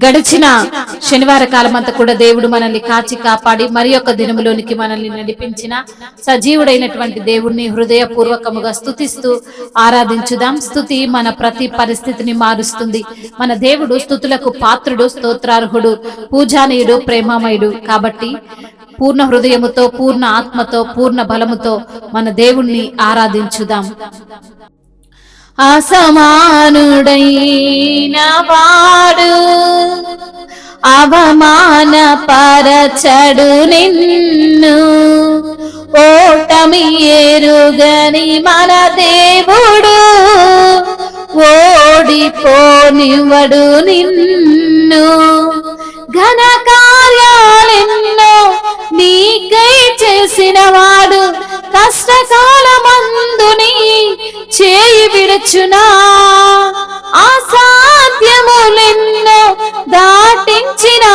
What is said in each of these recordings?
గడిచిన శనివార కాలం అంతా కూడా దేవుడు మనల్ని కాచి కాపాడి మరి యొక్క దినములోనికి మనల్ని నడిపించిన సజీవుడైనటువంటి దేవుడిని హృదయపూర్వకముగా స్తుతిస్తూ ఆరాధించుదాం. స్తుతి మన ప్రతి పరిస్థితిని మారుస్తుంది. మన దేవుడు స్తుతులకు పాత్రుడు, స్తోత్రార్హుడు, పూజానీయుడు, ప్రేమమయుడు. కాబట్టి పూర్ణ హృదయముతో, పూర్ణ ఆత్మతో, పూర్ణ బలముతో మన దేవుణ్ణి ఆరాధించుదాం. అసమానుడైన వాడు అవమానపరచడు నిన్ను, ఓటమి ఎరుగని మన దేవుడు ఓడిపోనివ్వడు నిన్ను. ఘన కార్యాలెన్నో నీకై చేసిన వాడు కష్టకాలమందుని చేయి విడుచునా. అసాధ్యములెన్నో దాటించిన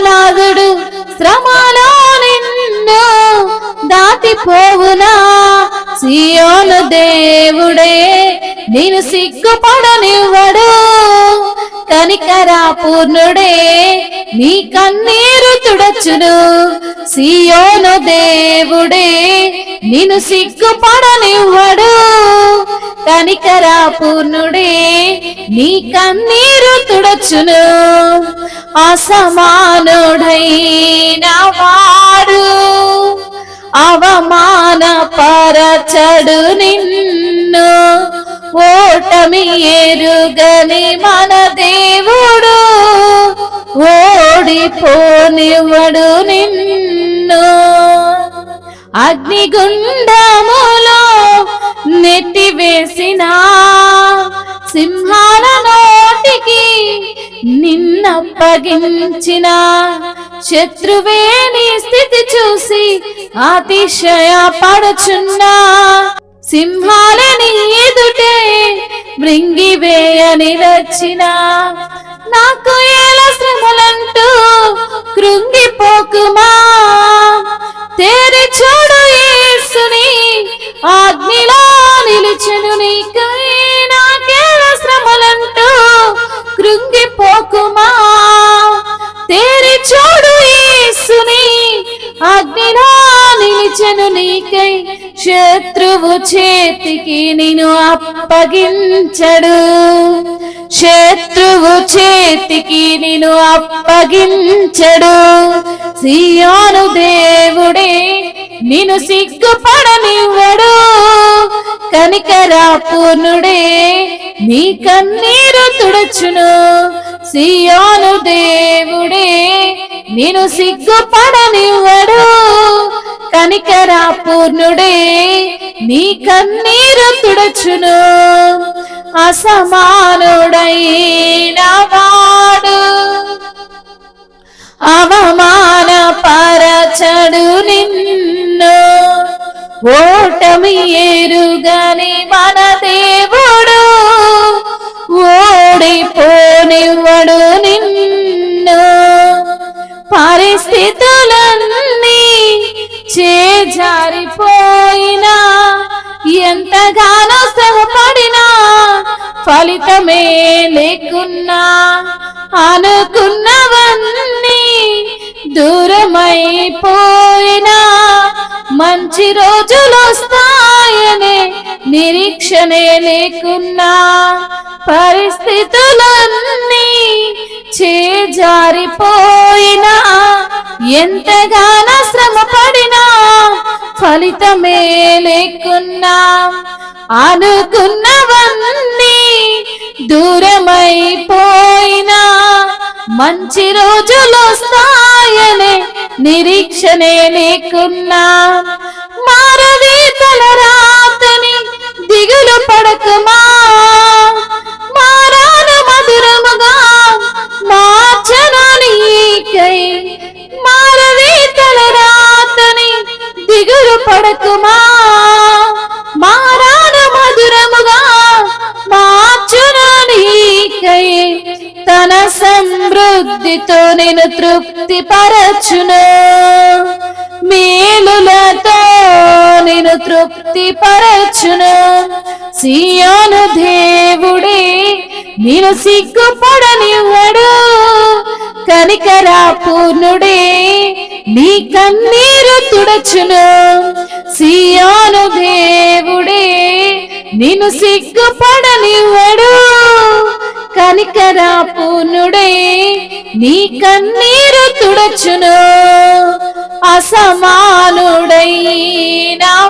నాదుడు శ్రమలో నిన్ను దాటిపోవునా. సియోను దేవుడే నేను సిగ్గుపడనివ్వడు, కనికరా పూర్ణుడే నీ కన్నీరు తుడచును. సియోను దేవుడే నిన్ను సిగ్గుపడనివ్వడు, కనికరా పూర్ణుడే నీ కన్నీరు తుడచును. అసమానుడైన వాడు అవమానపరచడు నిన్ను, ఓటమి ఎరుగని మన దేవుడు ఓడిపోనివ్వడు నిన్ను. అగ్నిగుండములో నెట్టివేసిన సింహాల నోటికి నిన్నప్పగించిన శత్రువే నీ స్థితి చూసి అతిశయపడుచున్నా. సింహాలని ఎదుటే మృంగివేయని వచ్చిన నాకు ఎలా శ్రమలంటూ కృంగిపోకుమా. తేరి చూడు యేసుని ఆజ్ఞలో నిలిచెను నీకై, నాకేలా శ్రమలంటూ కృంగిపోకుమా. తేరి చూడు యేసుని ఆజ్ఞలో నిలిచెను నీకై, శత్రువు చేతికి నిన్ను అప్పగించడు. శత్రువు చేతికి నిన్ను అప్పగించడు. సియోను దేవుడే నిన్ను సిగ్గుపడనివ్వడు, కనికరా పూర్ణుడే నీ కన్నీరు తుడచును. సియోను దేవుడే నిన్ను సిగ్గుపడనివ్వడు, కనికరా పూర్ణుడే నీ కన్నీరు తుడచును. అసమానుడైన వాడు అవమానపరచడు నిన్ను, ఓటమి ఎరుగని మన దేవుడు ఓడిపోనివ్వడు నిన్ను. పరిస్థితులన్నీ చేజారిపోయినా, ఎంతగానో శ్రమపడినా ఫలితమే లేకున్నా, అనుకున్నవన్నీ దూరమైపోయినా మంచి రోజులు వస్తాయనే నిరీక్షణే లేకున్నా, పరిస్థితులన్నీ చేజారిపోయినా, ఎంతగానో శ్రమపడినా ఫలితమే లేకున్నా, అనుకున్నవన్నీ దూరమైపోయినా మంచి రోజులు వస్తాయనే నిరీక్షణే లేకున్నా, మారది తలరాతని దిగులు పడకుమా. మారాను మధురముగా మార్చను నీకై, మారది తలరాతని దిగులు పడకుమా. మారాను మధురముగా మార్చును నీకై, తన సమృద్ధితో నేను తృప్తి పరచును. మేలులతో నేను తృప్తి పరచును. సియోను దేవుడే నేను సిగ్గుపడనివ్వడు. కనికరా పూర్ణుడే నీ కన్నీరు తుడచును. సియోను దేవుడే నిన్ను సిగ్గుపడనివ్వడు. కనికరా పూర్ణుడే నీ కన్నీరు తుడచును. అసమానుడైన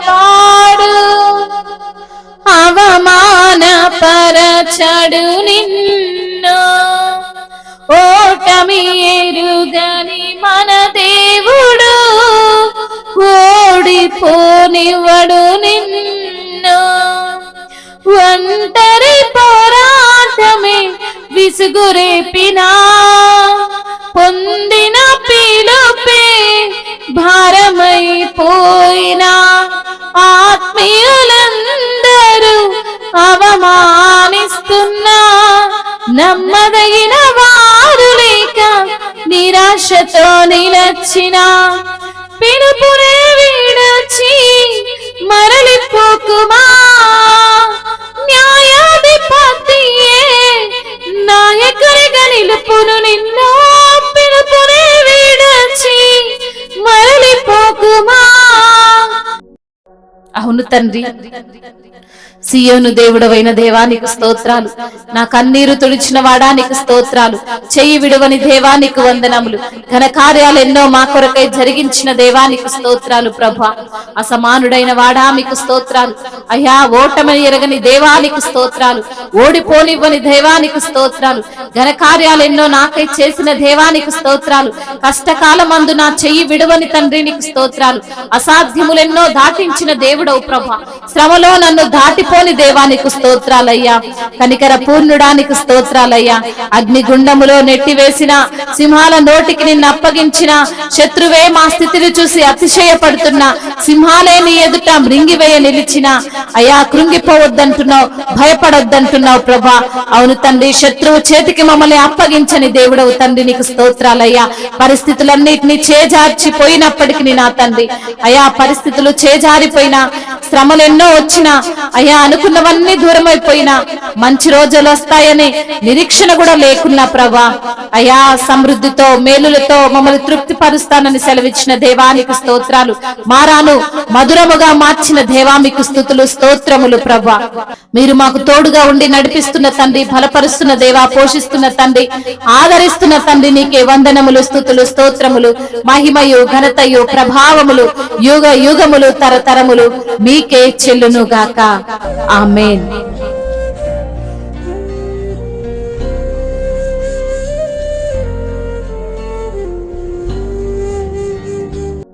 వాడు అవమానపరచడు నిన్ను. ఓటమి ఎరుగని మన దేవుడు ఓడిపోనివ్వడు నిన్ను. ఒంటరి పోరాటమే విసుగురేపినా పొందిన పిలుపే భారమైపోయినా ఆత్మీయులందరూ అవమానిస్తున్నా నమ్మదగిన వారు లేక నిరాశతో నిలచిన పిలుపునే విడచి మరలిపోకుమా. న్యాయాధిపతియే నాయకునిగా నిలుపును నిన్ను. పిలుపునే విడచి మరలిపోకుమా. అవును తండ్రి, సియోను దేవుడవైన దేవానికి స్తోత్రాలు. నా కన్నీరు తుడిచిన వాడానికి స్తోత్రాలు. చెయ్యి విడువని దేవానికి వందనములు. ఘన కార్యాలు ఎన్నో మా కొరకై జరిగించిన దేవానికి స్తోత్రాలు ప్రభా. అసమానుడైన వాడా మీకు స్తోత్రాలు అయ్యా. ఓటమి ఎరగని దేవానికి స్తోత్రాలు. ఓడిపోనివ్వని దేవానికి స్తోత్రాలు. ఘన కార్యాలు ఎన్నో నాకై చేసిన దేవానికి స్తోత్రాలు. కష్టకాలమందు నా చెయ్యి విడువని తండ్రి నీకు స్తోత్రాలు. అసాధ్యములెన్నో దాటించిన దేవుడవు ప్రభా. శ్రమలో నన్ను దాటిపోని దేవానికి స్తోత్రాలయ్యా. కనికర పూర్ణుడానికి స్తోత్రాలయ్యా. అగ్నిగుండములో నెట్టివేసిన సింహాల నోటికి నిన్ను అప్పగించిన శత్రువే మా స్థితిని చూసి అతిశయపడుతున్నా సింహాలే నీ ఎదుట మృంగివేయ నిలిచిన అయ్యా. కృంగిపోవద్దంటున్నావు, భయపడొద్దంటున్నావు ప్రభా. అవును తండ్రి, శత్రువు చేతికి మమ్మల్ని అప్పగించని దేవుడవు తండ్రి నీకు స్తోత్రాలయ్యా. పరిస్థితులన్నిటినీ చేజార్చిపోయినప్పటికీ నా తండ్రి అయ్యా, పరిస్థితులు చేజారిపోయినా శ్రమలెన్నో వచ్చినా అయ్యా, అనుకున్నవన్నీ దూరం అయిపోయినా మంచి రోజులు వస్తాయని నిరీక్షణ కూడా లేకున్నా ప్రభా అయ్యా, సమృద్ధితో మేలులతో మమ్మల్ని తృప్తి పరుస్తానని సెలవిచ్చిన దేవానికి స్తోత్రాలు. మారాను మధురముగా మార్చిన దేవా మీకు స్తుతులు స్తోత్రములు ప్రభా. మీరు మాకు తోడుగా ఉండి నడిపిస్తున్న తండ్రి, బలపరుస్తున్న దేవా, పోషిస్తున్న తండ్రి, ఆదరిస్తున్న తండ్రి నీకే వందనములు స్తుతులు స్తోత్రములు. మహిమయు ఘనతయు ప్రభావములు యుగ యుగములు తరతరములు మీకే చెల్లును గాక. ఆమేన్.